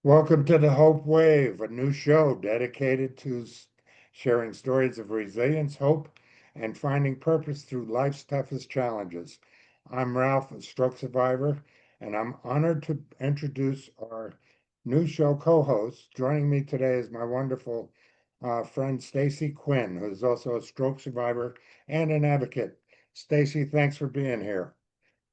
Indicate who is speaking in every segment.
Speaker 1: Welcome to the Hope Wave, a new show dedicated to sharing stories of resilience, hope, and finding purpose through life's toughest challenges. I'm Ralph, a stroke survivor, and I'm honored to introduce our new show co-host. Joining me today is my wonderful friend Stacy Quinn, who is also a stroke survivor and an advocate. Stacy, thanks for being here.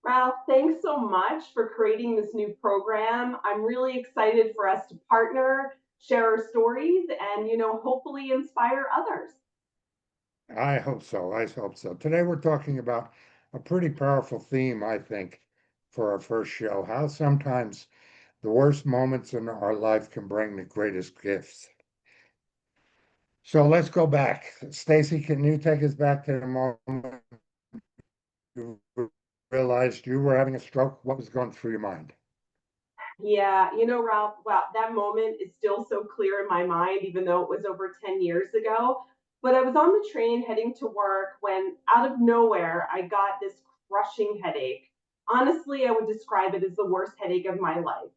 Speaker 2: Ralph, thanks so much for creating this new program. I'm really excited for us to partner, share our stories, and hopefully inspire others.
Speaker 1: I hope so. I hope so. Today we're talking about a pretty powerful theme, I think, for our first show, how sometimes the worst moments in our life can bring the greatest gifts. So let's go back. Stacy, can you take us back to the moment you realized you were having a stroke? What was going through your mind?
Speaker 2: Yeah, Ralph, wow, that moment is still so clear in my mind, even though it was over 10 years ago. But I was on the train heading to work when out of nowhere I got this crushing headache. Honestly, I would describe it as the worst headache of my life.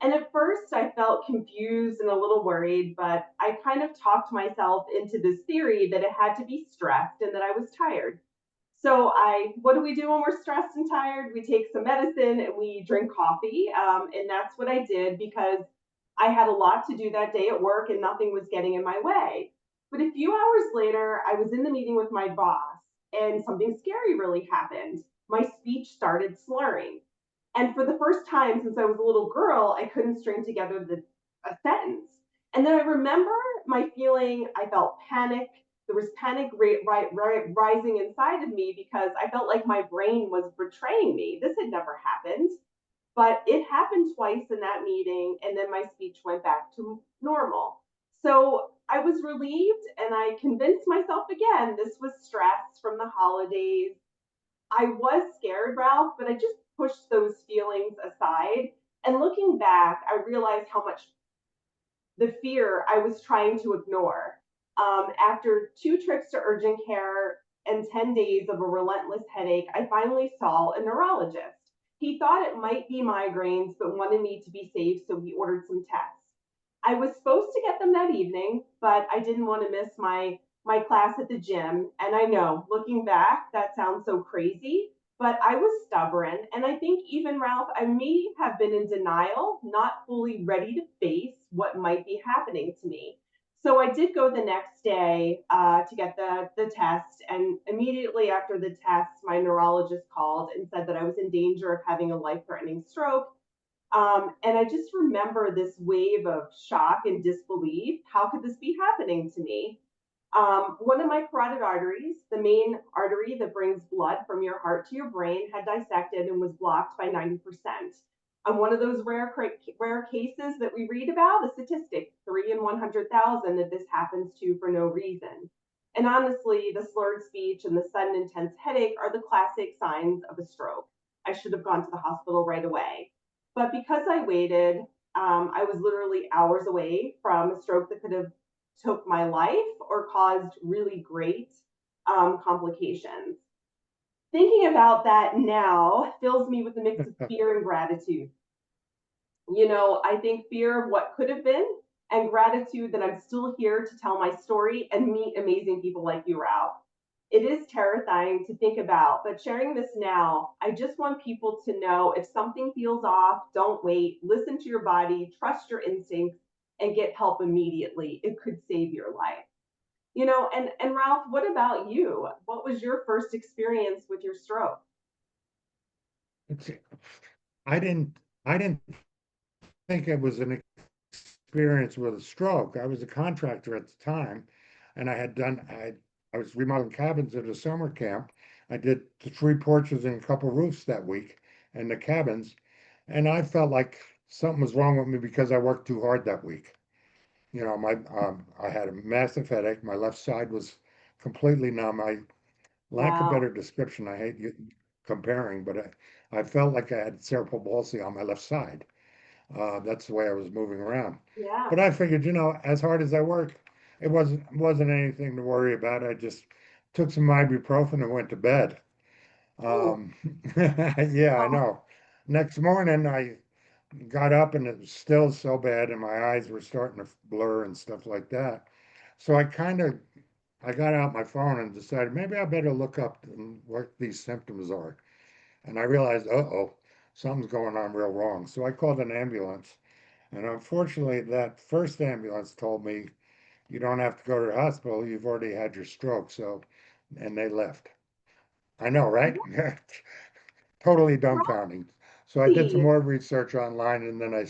Speaker 2: And at first, I felt confused and a little worried, but I kind of talked myself into this theory that it had to be stressed and that I was tired. What do we do when we're stressed and tired? We take some medicine and we drink coffee. And that's what I did because I had a lot to do that day at work and nothing was getting in my way. But a few hours later, I was in the meeting with my boss and something scary really happened. My speech started slurring. And for the first time since I was a little girl, I couldn't string together a sentence. And then I remember my feeling, I felt panic. There was panic rising inside of me because I felt like my brain was betraying me. This had never happened, but it happened twice in that meeting, and then my speech went back to normal. So I was relieved, and I convinced myself again this was stress from the holidays. I was scared, Ralph, but I just pushed those feelings aside. And looking back, I realized how much the fear I was trying to ignore. After two trips to urgent care and 10 days of a relentless headache, I finally saw a neurologist. He thought it might be migraines, but wanted me to be safe, so he ordered some tests. I was supposed to get them that evening, but I didn't want to miss my class at the gym. And I know, looking back, that sounds so crazy, but I was stubborn. And I think even Ralph, I may have been in denial, not fully ready to face what might be happening to me. So I did go the next day to get the test. And immediately after the test, my neurologist called and said that I was in danger of having a life threatening stroke. And I just remember this wave of shock and disbelief. How could this be happening to me? One of my carotid arteries, the main artery that brings blood from your heart to your brain, had dissected and was blocked by 90%. I'm one of those rare cases that we read about, a statistic, 3 in 100,000 that this happens to for no reason. And honestly, the slurred speech and the sudden intense headache are the classic signs of a stroke. I should have gone to the hospital right away. But because I waited, I was literally hours away from a stroke that could have took my life or caused really great complications. Thinking about that now fills me with a mix of fear and gratitude. I think fear of what could have been and gratitude that I'm still here to tell my story and meet amazing people like you, Ralph. It is terrifying to think about, but sharing this now, I just want people to know if something feels off, don't wait, listen to your body, trust your instincts, and get help immediately. It could save your life. And Ralph, what about you? What was your first experience with your stroke?
Speaker 1: It's, I didn't think it was an experience with a stroke. I was a contractor at the time, and I was remodeling cabins at a summer camp. I did the three porches and a couple roofs that week and the cabins, and I felt like something was wrong with me because I worked too hard that week. I had a massive headache. My left side was completely numb. I lack a
Speaker 2: Wow.
Speaker 1: better description. I hate comparing, but I felt like I had cerebral palsy on my left side. That's the way I was moving around.
Speaker 2: Yeah.
Speaker 1: But I figured, as hard as I work, it wasn't anything to worry about. I just took some ibuprofen and went to bed.
Speaker 2: Ooh.
Speaker 1: Um, yeah, I
Speaker 2: Oh,
Speaker 1: know. Next morning, I got up and it was still so bad and my eyes were starting to blur and stuff like that. So I got out my phone and decided maybe I better look up what these symptoms are. And I realized, uh-oh, something's going on real wrong. So I called an ambulance. And unfortunately, that first ambulance told me you don't have to go to the hospital. You've already had your stroke. So, and they left. I know, right? Totally dumbfounding. So I did some
Speaker 2: Right.
Speaker 1: more research online and then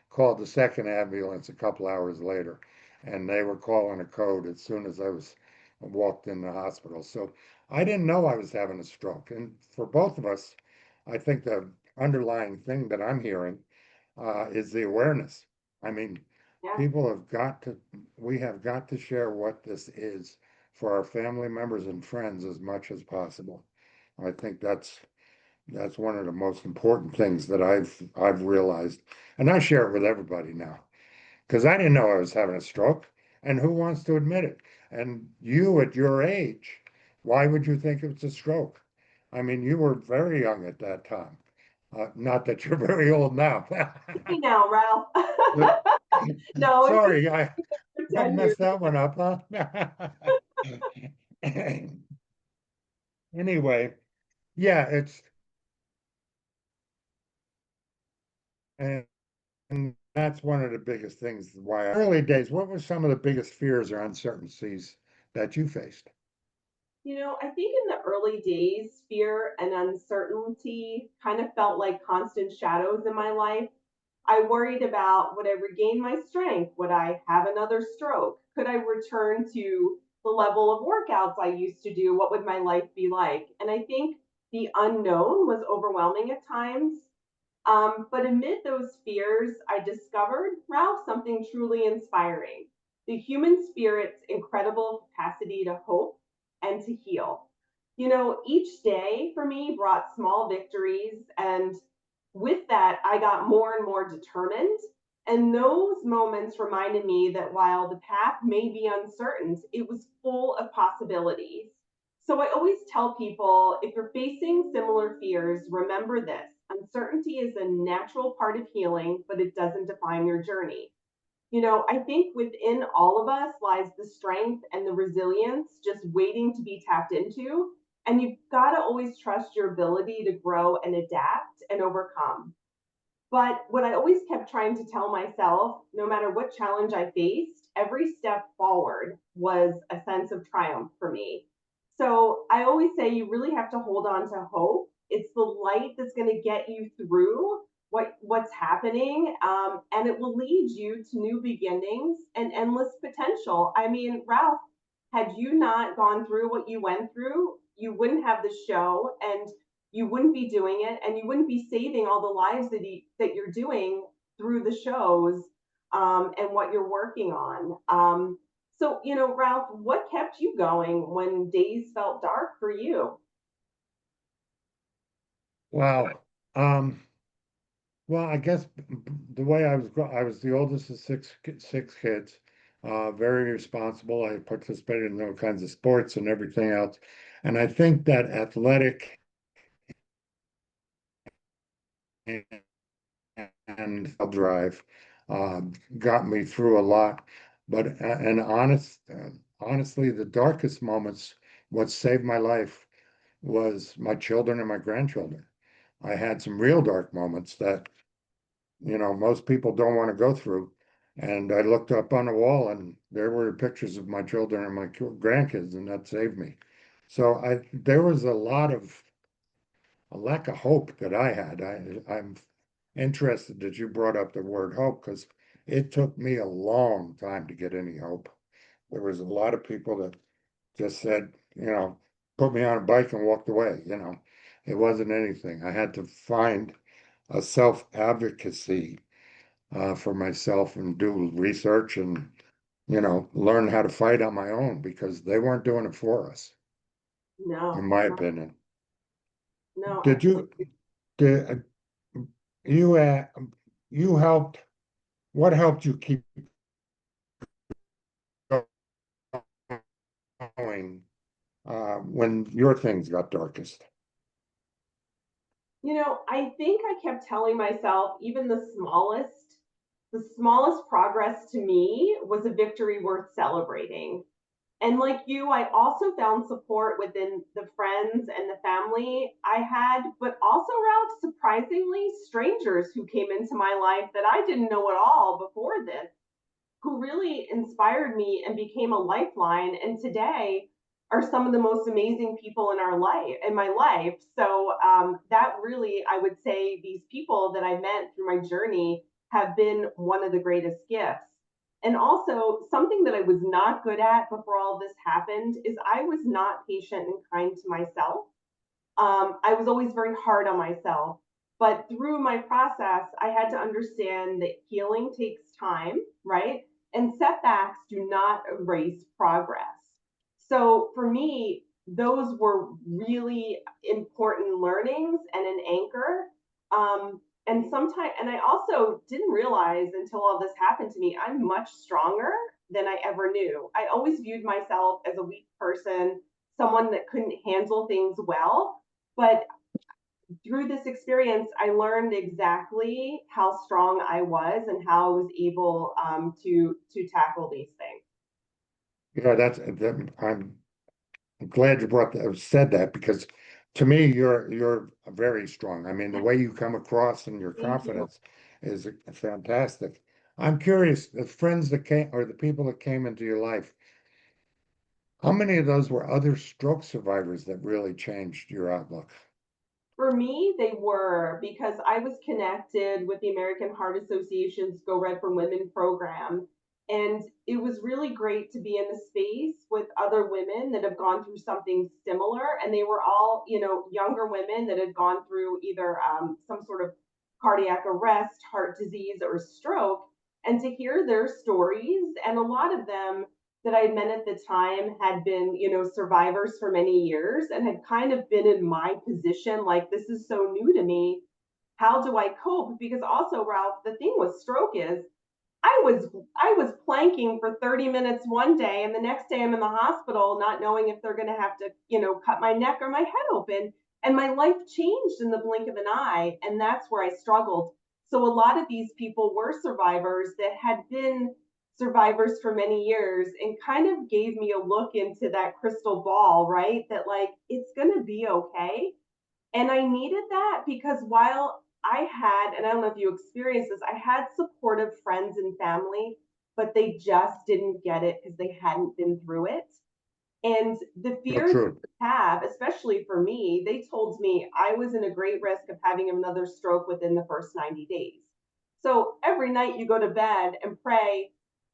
Speaker 1: called the second ambulance a couple hours later. And they were calling a code as soon as I was walked in the hospital. So I didn't know I was having a stroke. And for both of us, I think the underlying thing that I'm hearing is the awareness. I mean,
Speaker 2: Yeah.
Speaker 1: people have got to, we have got to share what this is for our family members and friends as much as possible. I think that's one of the most important things that I've realized, and I share it with everybody now because I didn't know I was having a stroke, and who wants to admit it? And you at your age, why would you think it's a stroke? I mean, you were very young at that time. Not that you're very old now.
Speaker 2: Hey now, Ralph. No, it was
Speaker 1: Sorry,
Speaker 2: for
Speaker 1: I
Speaker 2: 10 years
Speaker 1: messed that one
Speaker 2: ago.
Speaker 1: up, huh? Anyway, yeah, it's and And that's one of the biggest things why early days, what were some of the biggest fears or uncertainties that you faced?
Speaker 2: I think in the early days, fear and uncertainty kind of felt like constant shadows in my life. I worried about, would I regain my strength? Would I have another stroke? Could I return to the level of workouts I used to do? What would my life be like? And I think the unknown was overwhelming at times. But amid those fears, I discovered, Ralph, something truly inspiring: the human spirit's incredible capacity to hope and to heal. Each day for me brought small victories, and with that, I got more and more determined. And those moments reminded me that while the path may be uncertain, it was full of possibilities. So I always tell people, if you're facing similar fears, remember this: uncertainty is a natural part of healing, but it doesn't define your journey. I think within all of us lies the strength and the resilience just waiting to be tapped into. And you've got to always trust your ability to grow and adapt and overcome. But what I always kept trying to tell myself, no matter what challenge I faced, every step forward was a sense of triumph for me. So I always say you really have to hold on to hope. It's the light that's going to get you through what's happening, and it will lead you to new beginnings and endless potential. I mean, Ralph, had you not gone through what you went through, you wouldn't have the show, and you wouldn't be doing it, and you wouldn't be saving all the lives that you're doing through the shows, and what you're working on. So, Ralph, what kept you going when days felt dark for you?
Speaker 1: Wow. Um, well, I guess the way I was the oldest of six kids, very responsible. I participated in all kinds of sports and everything else. And I think that athletic and drive uh, got me through a lot. But and honestly, the darkest moments, what saved my life was my children and my grandchildren. I had some real dark moments that, most people don't want to go through. And I looked up on the wall and there were pictures of my children and my grandkids, and that saved me. So there was a lack of hope that I had. I'm interested that you brought up the word hope because it took me a long time to get any hope. There was a lot of people that just said, put me on a bike and walked away. It wasn't anything. I had to find a self advocacy for myself and do research and, learn how to fight on my own because they weren't doing it for us, in
Speaker 2: No,
Speaker 1: my
Speaker 2: no,
Speaker 1: opinion.
Speaker 2: no, I
Speaker 1: Did you, did you, you helped, what helped you keep going when your things got darkest?
Speaker 2: I think I kept telling myself even the smallest progress to me was a victory worth celebrating. And like you, I also found support within the friends and the family I had, but also, Ralph, surprisingly, strangers who came into my life that I didn't know at all before this, who really inspired me and became a lifeline. And today are some of the most amazing people in my life. So that really, I would say, these people that I met through my journey have been one of the greatest gifts. And also, something that I was not good at before all this happened is I was not patient and kind to myself. I was always very hard on myself. But through my process, I had to understand that healing takes time, right? And setbacks do not erase progress. So for me, those were really important learnings and an anchor. And I also didn't realize until all this happened to me, I'm much stronger than I ever knew. I always viewed myself as a weak person, someone that couldn't handle things well. But through this experience, I learned exactly how strong I was and how I was able to tackle these things.
Speaker 1: Yeah, I'm glad you brought that, said that because to me, you're very strong. I mean, the way you come across and your
Speaker 2: Thank you.
Speaker 1: confidence is fantastic. I'm curious, the friends that came or the people that came into your life, how many of those were other stroke survivors that really changed your outlook?
Speaker 2: For me, they were because I was connected with the American Heart Association's Go Red for Women program. And it was really great to be in a space with other women that have gone through something similar. And they were all, younger women that had gone through either some sort of cardiac arrest, heart disease, or stroke. And to hear their stories, and a lot of them that I met at the time had been, survivors for many years and had kind of been in my position, like, this is so new to me. How do I cope? Because also, Ralph, the thing with stroke is I was planking for 30 minutes one day and the next day I'm in the hospital not knowing if they're going to have to, cut my neck or my head open, and my life changed in the blink of an eye, and that's where I struggled. So a lot of these people were survivors that had been survivors for many years and kind of gave me a look into that crystal ball, right? That like it's going to be okay. And I needed that because while I had, and I don't know if you experienced this, I had supportive friends and family, but they just didn't get it because they hadn't been through it. And the
Speaker 1: No,
Speaker 2: fear
Speaker 1: true.
Speaker 2: they have, especially for me, they told me I was in a great risk of having another stroke within the first 90 days. So every night you go to bed and pray,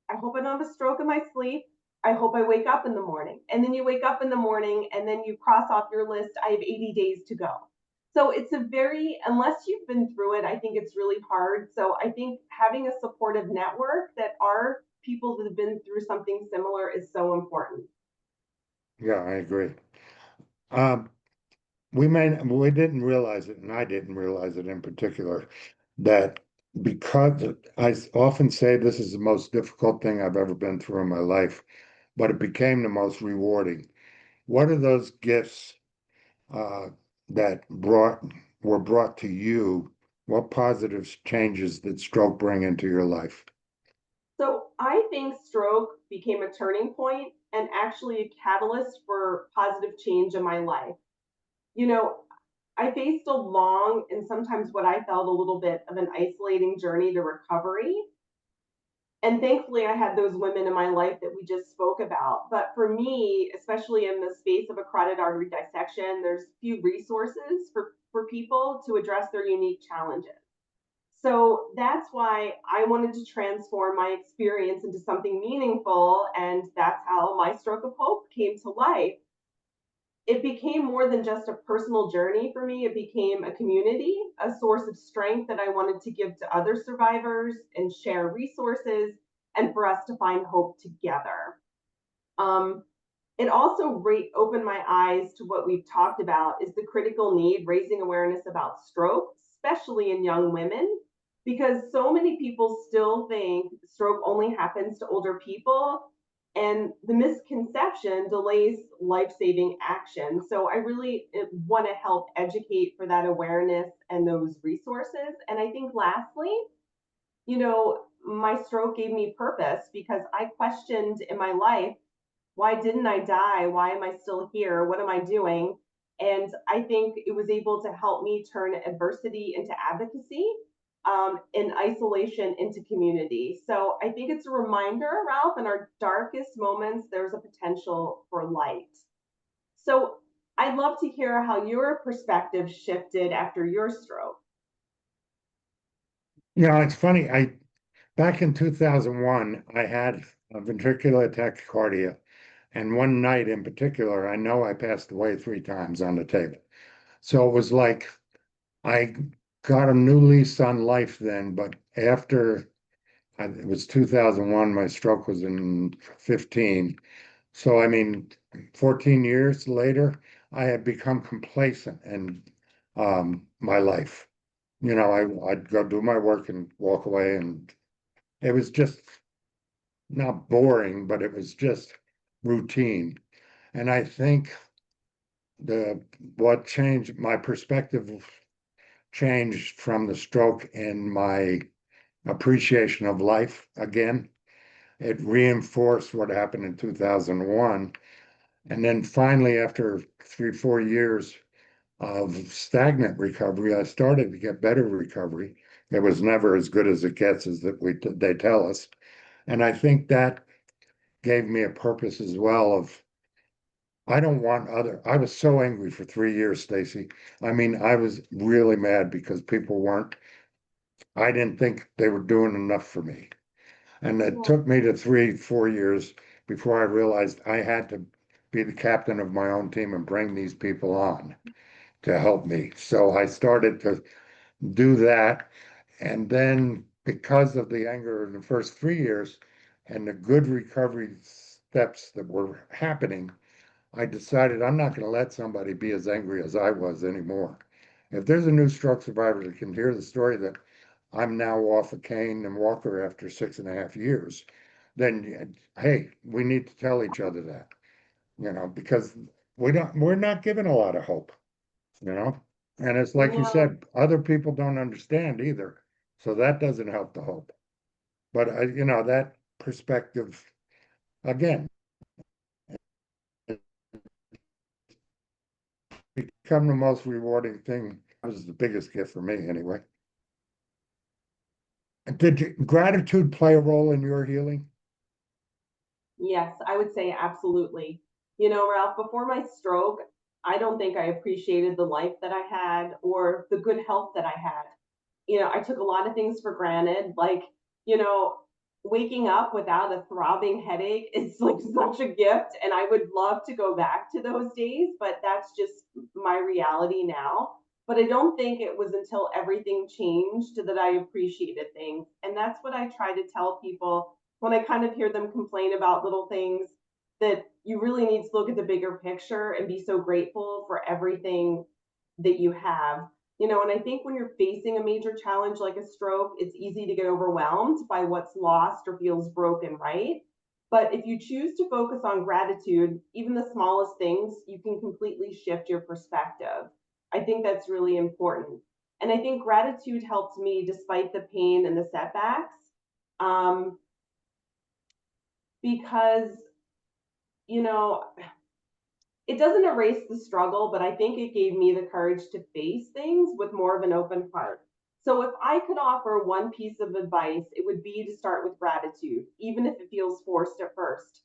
Speaker 2: I hope I don't have a stroke in my sleep. I hope I wake up in the morning. And then you wake up in the morning and then you cross off your list, I have 80 days to go. So it's a very, unless you've been through it, I think it's really hard. So I think having a supportive network that are people that have been through something similar is so important.
Speaker 1: Yeah, I agree. Um, we didn't realize it, and I didn't realize it in particular, that because often say this is the most difficult thing I've ever been through in my life, but it became the most rewarding. What are those gifts uh, that were brought to you? What positive changes did stroke bring into your life?
Speaker 2: So I think stroke became a turning point and actually a catalyst for positive change in my life. You know, I faced a long and sometimes what I felt a little bit of an isolating journey to recovery. And thankfully, I had those women in my life that we just spoke about. But for me, especially in the space of a carotid artery dissection, there's few resources for people to address their unique challenges. So that's why I wanted to transform my experience into something meaningful. And that's how my stroke of hope came to life. It became more than just a personal journey for me. It became a community, a source of strength that I wanted to give to other survivors and share resources and for us to find hope together. Um, it also opened my eyes to what we've talked about is the critical need raising awareness about stroke, especially in young women, because so many people still think stroke only happens to older people. And the misconception delays life-saving action. So I really want to help educate for that awareness and those resources. And I think lastly, my stroke gave me purpose because I questioned in my life, why didn't I die? Why am I still here? What am I doing? And I think it was able to help me turn adversity into advocacy, and isolation into community. So I think it's a reminder, Ralph, in our darkest moments, there's a potential for light. So I'd love to hear how your perspective shifted after your stroke.
Speaker 1: It's funny. I Back in 2001, I had a ventricular tachycardia, and one night in particular, I know I passed away 3 times on the table. So it was like I got a new lease on life then, but after it was 2001, my stroke was in 15. So, I mean, 14 years later, I had become complacent in my life. I'd go do my work and walk away, and it was just not boring, but it was just routine. And I think the what changed my perspective changed from the stroke and my appreciation of life again. It reinforced what happened in 2001. And then finally, after 3, 4 years of stagnant recovery, I started to get better recovery. It was never as good as it gets, as that they tell us. And I think that gave me a purpose as well of I was so angry for 3 years, Stacy. I mean, I was really mad because people weren't, I didn't think they were doing enough for me. And it
Speaker 2: Yeah.
Speaker 1: took me to 3, 4 years before I realized I had to be the captain of my own team and bring these people on to help me. So I started to do that. And then because of the anger in the first 3 years and the good recovery steps that were happening, I decided I'm not going to let somebody be as angry as I was anymore. If there's a new stroke survivor that can hear the story that I'm now off a cane and walker after 6.5 years, then hey, we need to tell each other that, because we're not given a lot of hope, you know. And it's like you
Speaker 2: No.
Speaker 1: said, other people don't understand either. So that doesn't help the hope. But that perspective again, become the most rewarding thing. It was the biggest gift for me anyway. Did gratitude play a role in your healing?
Speaker 2: Yes, I would say absolutely. Ralph, before my stroke, I don't think I appreciated the life that I had or the good health that I had. I took a lot of things for granted, like, you know, waking up without a throbbing headache is like such a gift. And I would love to go back to those days, but that's just my reality now. But I don't think it was until everything changed that I appreciated things. And that's what I try to tell people when I kind of hear them complain about little things, that you really need to look at the bigger picture and be so grateful for everything that you have. And I think when you're facing a major challenge like a stroke, it's easy to get overwhelmed by what's lost or feels broken, right? But if you choose to focus on gratitude, even the smallest things, you can completely shift your perspective. I think that's really important. And I think gratitude helped me despite the pain and the setbacks, um, because, you know, it doesn't erase the struggle, but I think it gave me the courage to face things with more of an open heart. So if I could offer one piece of advice, it would be to start with gratitude, even if it feels forced at first.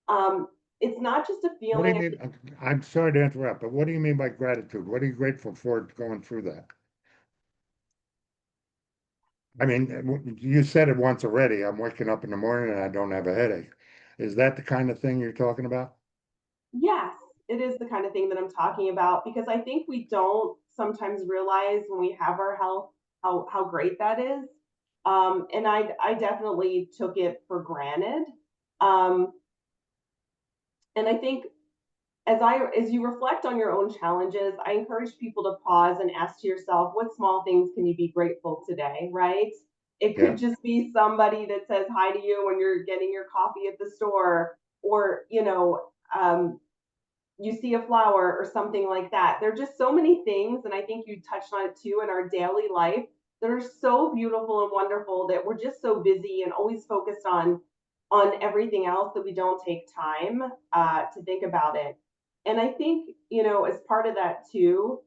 Speaker 2: Um, it's not just a
Speaker 1: What do you
Speaker 2: feeling.
Speaker 1: mean? I'm sorry to interrupt, but what do you mean by gratitude? What are you grateful for going through that? I mean, you said it once already. I'm waking up in the morning and I don't have a headache. Is that the kind of thing you're talking about?
Speaker 2: Yes, it is the kind of thing that I'm talking about because I think we don't sometimes realize when we have our health how great that is. And I definitely took it for granted. Um, and I think as you reflect on your own challenges, I encourage people to pause and ask to yourself, what small things can you be grateful today, right? It
Speaker 1: Yeah.
Speaker 2: could just be somebody that says hi to you when you're getting your coffee at the store. or you see a flower or something like that. There are just so many things, and I think you touched on it too, in our daily life that are so beautiful and wonderful that we're just so busy and always focused on everything else that we don't take time to think about it. And I think, as part of that too,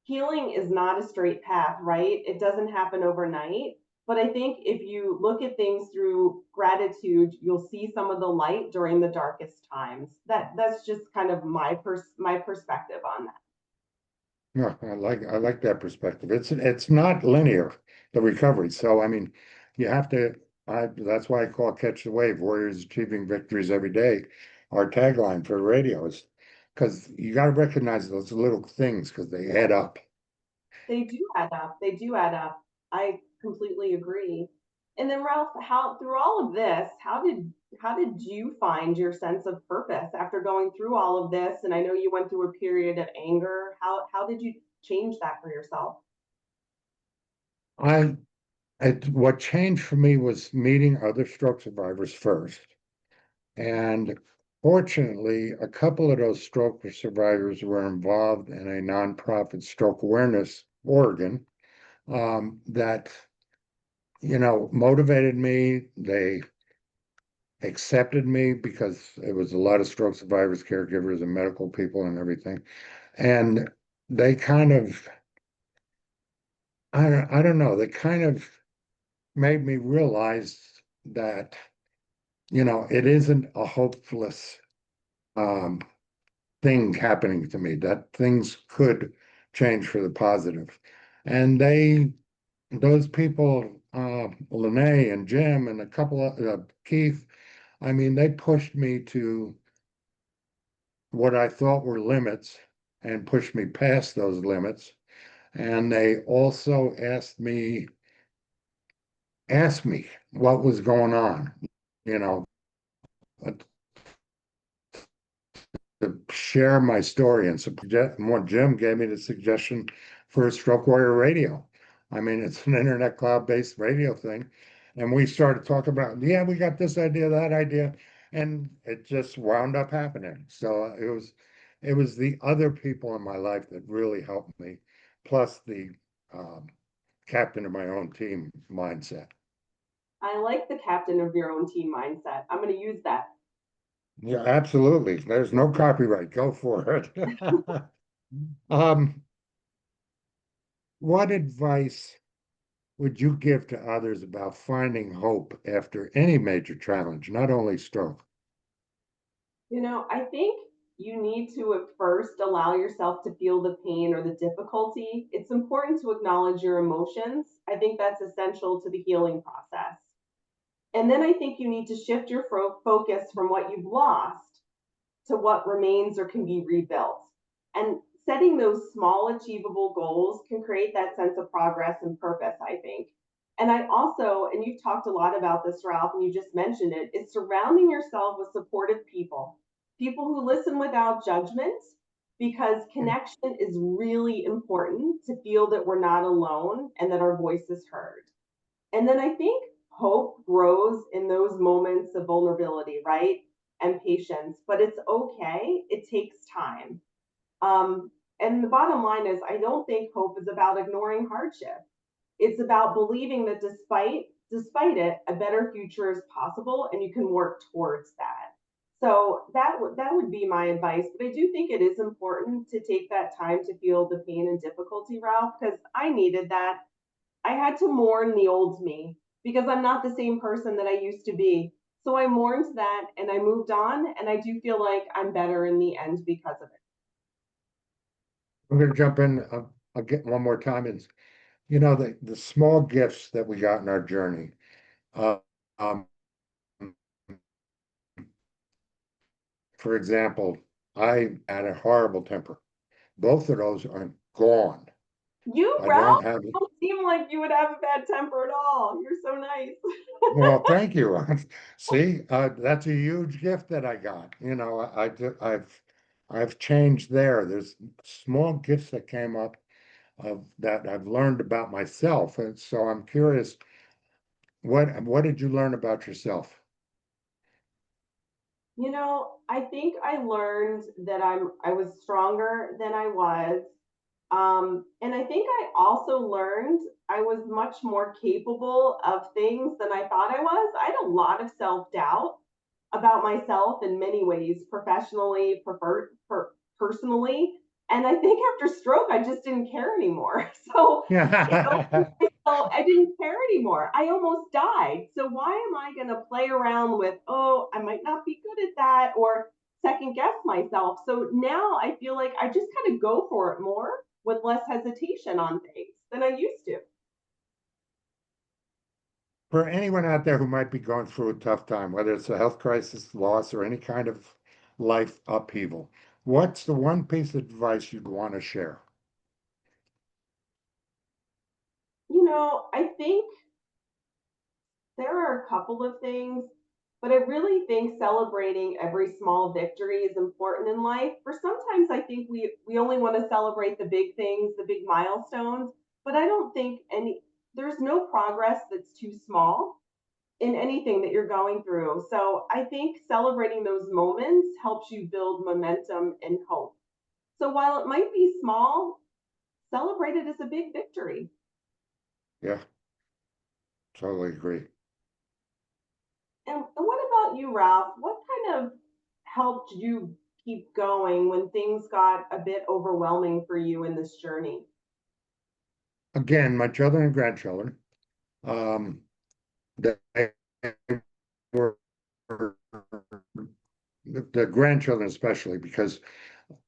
Speaker 2: healing is not a straight path, right? It doesn't happen overnight. But I think if you look at things through gratitude, you'll see some of the light during the darkest times. That's just kind of my perspective on that.
Speaker 1: No, I like that perspective. It's not linear, the recovery. So I mean, you have to. That's why I call Catch the Wave, Warriors Achieving Victories Every Day, our tagline for radio is because you got to recognize those little things because they add up.
Speaker 2: They do add up. They do add up. I completely agree. And then Ralph, how through all of this, how did you find your sense of purpose after going through all of this? And I know you went through a period of anger. How did you change that for yourself?
Speaker 1: I what changed for me was meeting other stroke survivors first. And fortunately, a couple of those stroke survivors were involved in a nonprofit stroke awareness Oregon that, motivated me. They accepted me because it was a lot of stroke survivors, caregivers, and medical people and everything. And they kind of, I don't know, they kind of made me realize that, it isn't a hopeless um, thing happening to me, that things could change for the positive. And those people, Lene and Jim and a couple of Keith, I mean, they pushed me to what I thought were limits and pushed me past those limits. And they also asked me what was going on, you know, to share my story and what Jim gave me the suggestion for Stroke Warrior Radio. I mean, it's an internet cloud-based radio thing. And we started talking about, yeah, we got this idea, that idea, and it just wound up happening. So it was the other people in my life that really helped me, plus the um, captain of my own team mindset.
Speaker 2: I like the captain of your own team mindset. I'm going to use that.
Speaker 1: Yeah, absolutely. There's no copyright. Go for it. Um, what advice would you give to others about finding hope after any major challenge, not only stroke?
Speaker 2: I think you need to at first allow yourself to feel the pain or the difficulty. It's important to acknowledge your emotions. I think that's essential to the healing process. And then I think you need to shift your focus from what you've lost to what remains or can be rebuilt. And setting those small, achievable goals can create that sense of progress and purpose, I think. And I also, and you've talked a lot about this, Ralph, and you just mentioned it, is surrounding yourself with supportive people, people who listen without judgment, because connection is really important to feel that we're not alone and that our voice is heard. And then I think hope grows in those moments of vulnerability, right? And patience, but it's okay. It takes time. And the bottom line is, I don't think hope is about ignoring hardship. It's about believing that despite it, a better future is possible, and you can work towards that. So that would be my advice. But I do think it is important to take that time to feel the pain and difficulty, Ralph, because I needed that. I had to mourn the old me because I'm not the same person that I used to be. So I mourned that and I moved on. And I do feel like I'm better in the end because of it.
Speaker 1: I'm going to jump in. I'll get one more time. It's, the small gifts that we got in our journey. Uh, um, for example, I had a horrible temper. Both of those are gone.
Speaker 2: You,
Speaker 1: I don't
Speaker 2: Ralph,
Speaker 1: have it.
Speaker 2: don't seem like you would have a bad temper at all. You're so nice.
Speaker 1: Well, thank you. See, that's a huge gift that I got. I've changed there. There's small gifts that came up of that I've learned about myself, and so I'm curious, what did you learn about yourself?
Speaker 2: I think I learned that I was stronger than I was. And I think I also learned I was much more capable of things than I thought I was. I had a lot of self-doubt about myself in many ways, professionally, personally. And I think after stroke, I just didn't care anymore. So,
Speaker 1: Yeah.
Speaker 2: I didn't care anymore. I almost died. So why am I going to play around with, oh, I might not be good at that or second guess myself? So now I feel like I just kind of go for it more with less hesitation on things than I used to.
Speaker 1: For anyone out there who might be going through a tough time, whether it's a health crisis, loss, or any kind of life upheaval, what's the one piece of advice you'd want to share?
Speaker 2: I think there are a couple of things, but I really think celebrating every small victory is important in life. For sometimes I think we only want to celebrate the big things, the big milestones, but I don't think any there's no progress that's too small in anything that you're going through. So I think celebrating those moments helps you build momentum and hope. So while it might be small, celebrate it as a big victory.
Speaker 1: Yeah, totally agree.
Speaker 2: And what about you, Ralph? What kind of helped you keep going when things got a bit overwhelming for you in this journey?
Speaker 1: Again, my children and grandchildren, um, they were the grandchildren especially, because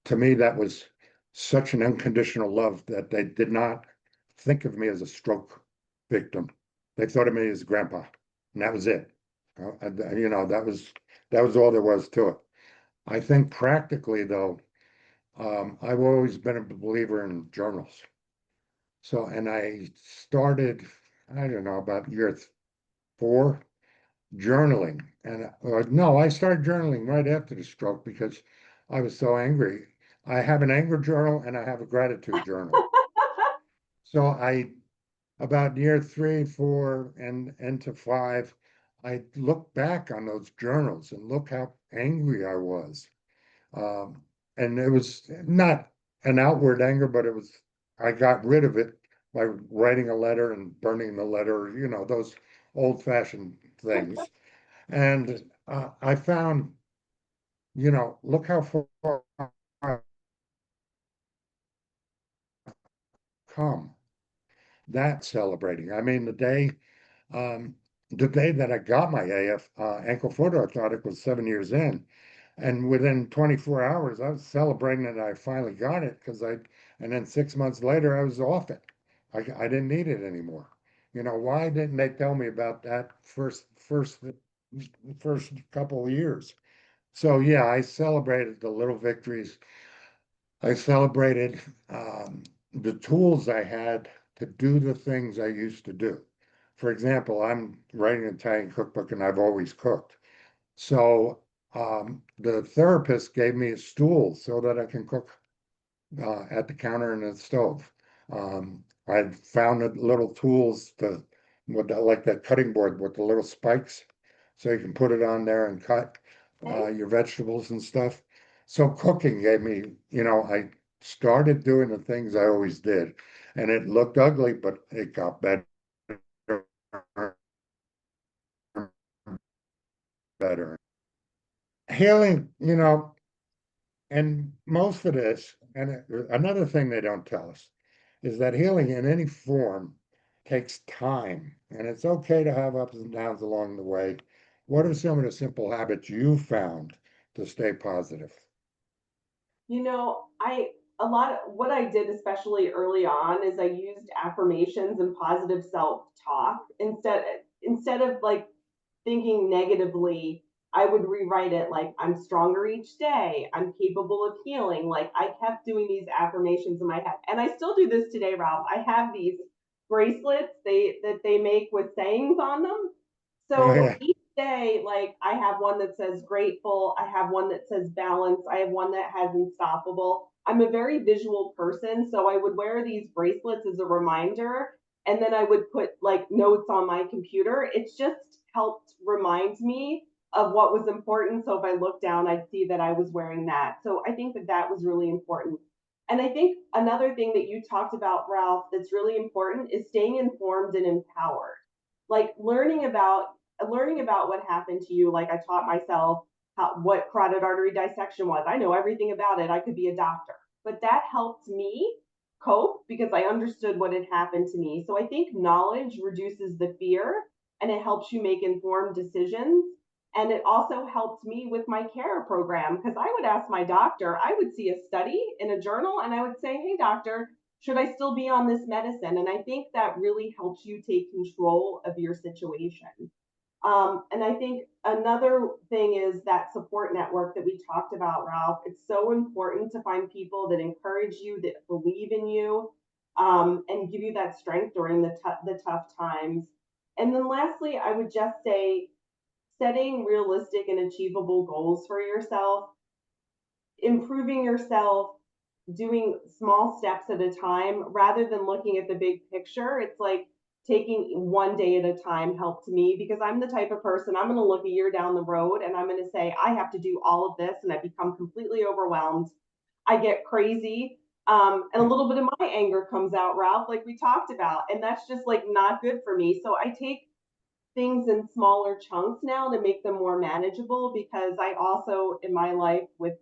Speaker 1: to me that was such an unconditional love that they did not think of me as a stroke victim. They thought of me as grandpa, and that was it. That was all there was to it. I think practically though, I've always been a believer in journals. So, and I started, I don't know, about year 4 journaling. And no, I started journaling right after the stroke because I was so angry. I have an anger journal and I have a gratitude journal. So about year 3, 4, and into 5, I look back on those journals and look how angry I was. Um, and it was not an outward anger, but I got rid of it by writing a letter and burning the letter, those old-fashioned things. And I found, look how far I've come. That celebrating. I mean, um, the day that I got my AF ankle foot orthotic was 7 years in, and within 24 hours, I was celebrating that I finally got it and then 6 months later, I was off it. I didn't need it anymore. Why didn't they tell me about that first couple of years? So yeah, I celebrated the little victories. I celebrated the tools I had to do the things I used to do. For example, I'm writing an Italian cookbook and I've always cooked. So the therapist gave me a stool so that I can cook at the counter and the stove. I found the little tools like that cutting board with the little spikes, so you can put it on there and cut
Speaker 2: Okay.
Speaker 1: your vegetables and stuff. So cooking gave me, I started doing the things I always did, and it looked ugly, but it got better, better. Healing, and most of this, and another thing they don't tell us is that healing in any form takes time, and it's okay to have ups and downs along the way. What are some of the simple habits you found to stay positive?
Speaker 2: I a lot of what I did, especially early on, is I used affirmations and positive self-talk instead of like thinking negatively. I would rewrite it like I'm stronger each day. I'm capable of healing. Like I kept doing these affirmations in my head. And I still do this today, Ralph. I have these bracelets they make with sayings on them.
Speaker 1: Oh
Speaker 2: So
Speaker 1: yeah,
Speaker 2: each day, like I have one that says grateful, I have one that says balance, I have one that has unstoppable. I'm a very visual person, so I would wear these bracelets as a reminder, and then I would put like notes on my computer. It's just helped remind me of what was important. So if I looked down, I'd see that I was wearing that. So I think that that was really important. And I think another thing that you talked about, Ralph, that's really important is staying informed and empowered. Like learning about what happened to you. Like I taught myself what carotid artery dissection was. I know everything about it. I could be a doctor. But that helped me cope because I understood what had happened to me. So I think knowledge reduces the fear and it helps you make informed decisions. And it also helped me with my care program because I would ask my doctor, I would see a study in a journal and I would say, hey, doctor, should I still be on this medicine? And I think that really helps you take control of your situation. And I think another thing is that support network that we talked about, Ralph. It's so important to find people that encourage you, that believe in you, and give you that strength during the tough times. And then lastly, I would just say setting realistic and achievable goals for yourself, improving yourself, doing small steps at a time rather than looking at the big picture. It's like taking one day at a time helped me because I'm the type of person I'm going to look a year down the road and I'm going to say, I have to do all of this. And I become completely overwhelmed. I get crazy. And a little bit of my anger comes out, Ralph, like we talked about. And that's just like not good for me. So I take things in smaller chunks now to make them more manageable because I also in my life with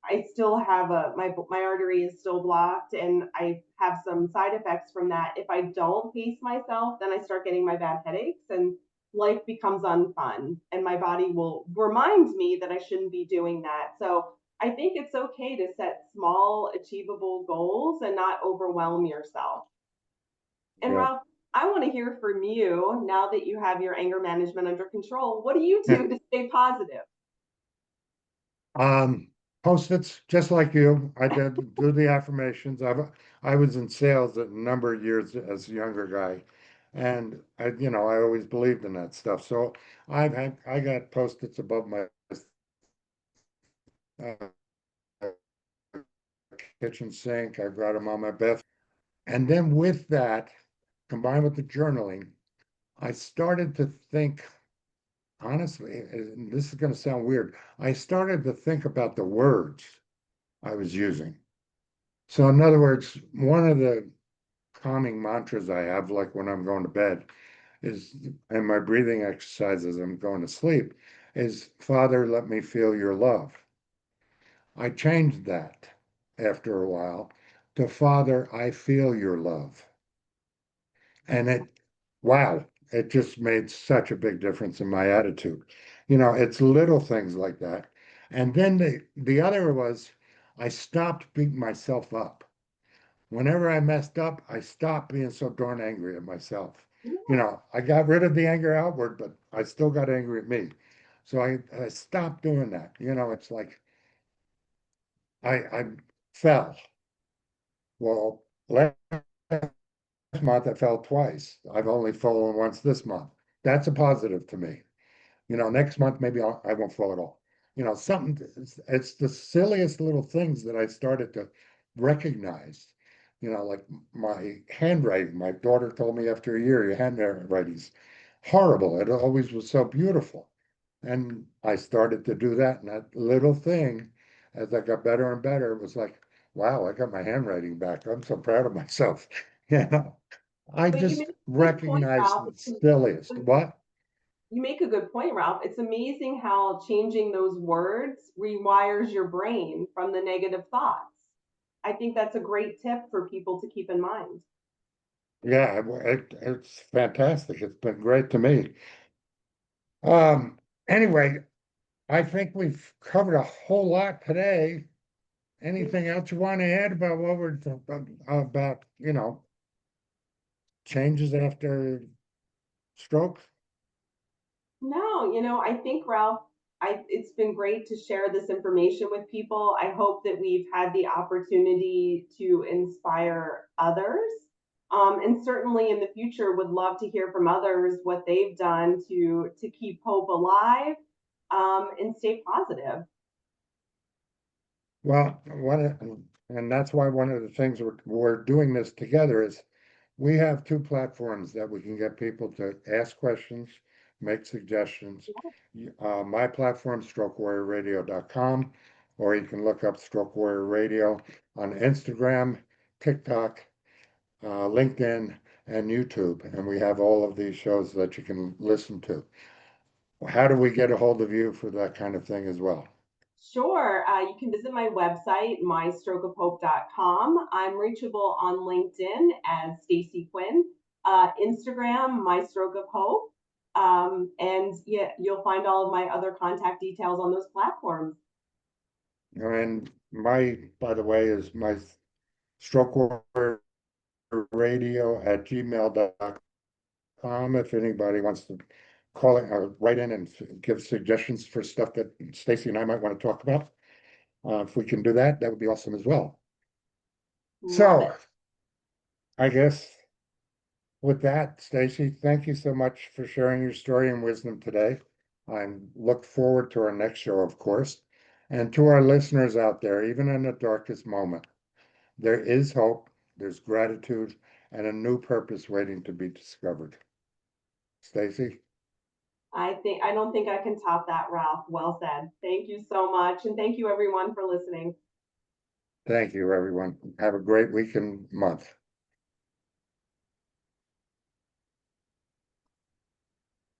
Speaker 2: I still have my artery is still blocked and I have some side effects from that. If I don't pace myself, then I start getting my bad headaches and life becomes unfun and my body will remind me that I shouldn't be doing that. So I think it's okay to set small achievable goals and not overwhelm yourself. And
Speaker 1: Yeah.
Speaker 2: Ralph, I want to hear from you now that you have your anger management under control. What do you do to stay positive?
Speaker 1: Um, Post-its, just like you. I did do the affirmations. I was in sales a number of years as a younger guy, and I always believed in that stuff. So I got post-its above my uh, kitchen sink. I got them on my bath, and then with that, combined with the journaling, I started to think. Honestly, and this is going to sound weird. I started to think about the words I was using. So, in other words, one of the calming mantras I have, like when I'm going to bed, is, and my breathing exercises I'm going to sleep, is Father, let me feel your love. I changed that after a while to Father, I feel your love. And wow, it just made such a big difference in my attitude. It's little things like that. And then the other was I stopped beating myself up. Whenever I messed up, I stopped being so darn angry at myself. I got rid of the anger outward, but I still got angry at me. So I stopped doing that. It's like I fell. Well, last month I fell twice. I've only fallen once this month. That's a positive to me. Next month maybe I won't fall at all. Something, it's the silliest little things that I started to recognize. Like my handwriting. My daughter told me after a year, your handwriting's horrible. It always was so beautiful. And I started to do that. And that little thing, as I got better and better, it was like, wow, I got my handwriting back. I'm so proud of myself. You know, I
Speaker 2: But you
Speaker 1: just
Speaker 2: make a good point,
Speaker 1: recognize
Speaker 2: Ralph.
Speaker 1: the silliest. What?
Speaker 2: You make a good point, Ralph. It's amazing how changing those words rewires your brain from the negative thoughts. I think that's a great tip for people to keep in mind.
Speaker 1: Yeah, it's fantastic. It's been great to me. Um, anyway, I think we've covered a whole lot today. Anything else you want to add about what we're about, changes after stroke?
Speaker 2: No, I think, Ralph, it's been great to share this information with people. I hope that we've had the opportunity to inspire others. And certainly in the future, would love to hear from others what they've done to keep hope alive and stay positive.
Speaker 1: Well, and that's why one of the things we're doing this together is we have two platforms that we can get people to ask questions, make suggestions. My platform, strokewarriorradio.com, or you can look up Stroke Warrior Radio on Instagram, TikTok, LinkedIn, and YouTube. And we have all of these shows that you can listen to. How do we get a hold of you for that kind of thing as well?
Speaker 2: Sure. You can visit my website, mystrokeofhope.com. I'm reachable on LinkedIn as Stacy Quinn, Instagram, My Stroke of Hope. And yeah, you'll find all of my other contact details on those platforms.
Speaker 1: And my, by the way, is my Stroke Warrior Radio at gmail.com. If anybody wants to call it, write in and give suggestions for stuff that Stacy and I might want to talk about. If we can do that, that would be awesome as well.
Speaker 2: Love
Speaker 1: So
Speaker 2: it.
Speaker 1: I guess with that, Stacy, thank you so much for sharing your story and wisdom today. I look forward to our next show, of course. And to our listeners out there, even in the darkest moment, there is hope, there's gratitude, and a new purpose waiting to be discovered. Stacy,
Speaker 2: I don't think I can top that, Ralph. Well said. Thank you so much. And thank you everyone for listening.
Speaker 1: thank you, everyone. Have a great week and month.